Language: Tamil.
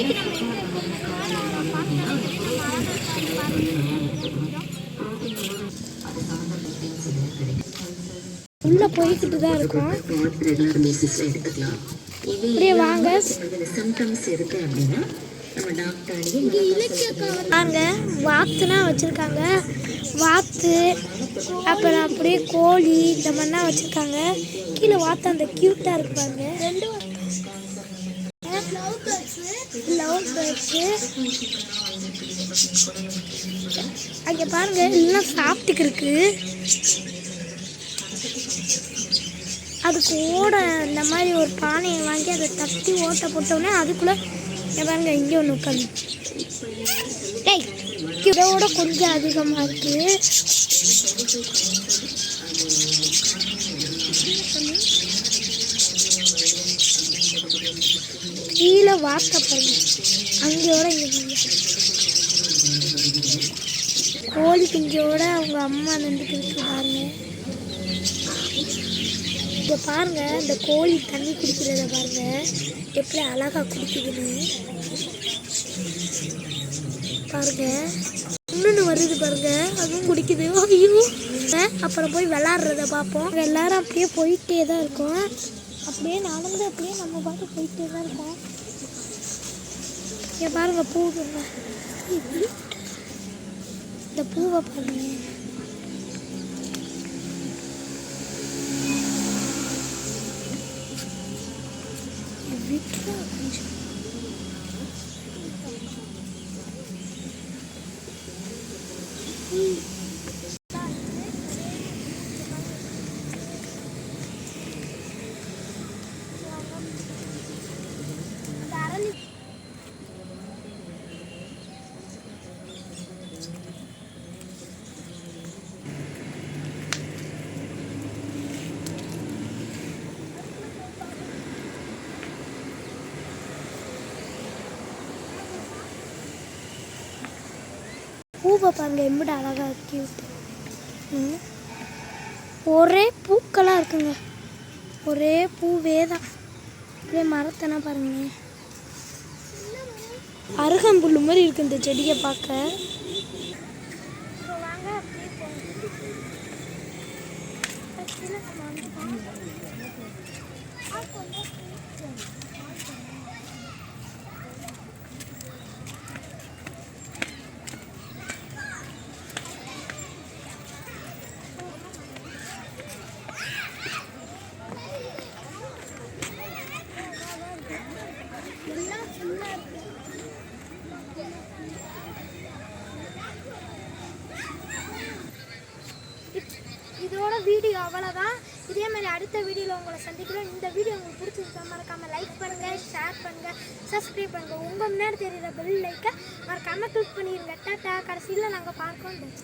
இன்னைக்கு நம்ம எங்கே இருக்கோம்னா நம்ம உள்ள போய்கிட்டு தான் இருக்கோம். இப்படியே வாங்க. வாங்க, வாத்துனா வச்சுருக்காங்க. வாத்து அப்புறம் அப்படியே கோழி இந்த மாதிரிலாம் வச்சுருக்காங்க. கீழே வாத்து அந்த க்யூட்டாக இருப்பாங்க. லவ் பேர்ட்ஸு அங்கே பாருங்க, எல்லாம் சாப்பிட்டுக்கு இருக்கு. அதுக்கு ஓட இந்த மாதிரி ஒரு பானையை வாங்கி அதை தட்டி ஓட்டை போட்டோன்னே அதுக்குள்ளே பாருங்க இங்கே ஒன்று உட்காந்து. டேய், இதோட கொஞ்சம் அதிகமாக இருக்குது. கீழே வார்த்தை பாருங்க, அங்கேயோட இங்கே கோழி குஞ்சோட அவங்க அம்மா நின்றுட்டு பாருங்க. இங்கே பாருங்க, இந்த கோழி தண்ணி குடிக்கிறத பாருங்க எப்படி அழகா குடிக்குதுன்னு பாருங்க. இன்னொன்று வருது பாருங்க, அதுவும் குடிக்குது. ஐயோ, அப்புறம் போய் விளாட்றத பார்ப்போம். எல்லாரும் அப்படியே போயிட்டே தான் இருக்கோம். அப்படியே நடந்து அப்படியே நம்ம பாட்டு போயிட்டே தான் இருக்கோம். இங்கே பாருங்க பூவுங்க, இந்த பூவை பாருங்க. வீட்டில் கொஞ்சம் பூவை பாருங்க எப்படி அழகா கியூட். ஒரே பூக்களாக இருக்குங்க, ஒரே பூவே தான். அப்படியே மரத்தனா பாருங்க, அருகம்புல் மாதிரி இருக்கு இந்த செடியை பார்க்க. இதோட வீடியோ அவ்வளோதான். இதே மாதிரி அடுத்த வீடியோவில் உங்களை சந்திக்கிறோம். இந்த வீடியோ உங்களுக்கு பிடிச்சிருந்தா மறக்காமல் லைக் பண்ணுங்கள், ஷேர் பண்ணுங்கள், சப்ஸ்கிரைப் பண்ணுங்கள். உங்கள் முன்னாடி தெரியுற பெல் லைக்கை மறக்காமல் கிளிக் பண்ணிடுங்க. டாட்டா. கடைசியில் நாங்கள் பார்க்கணும்.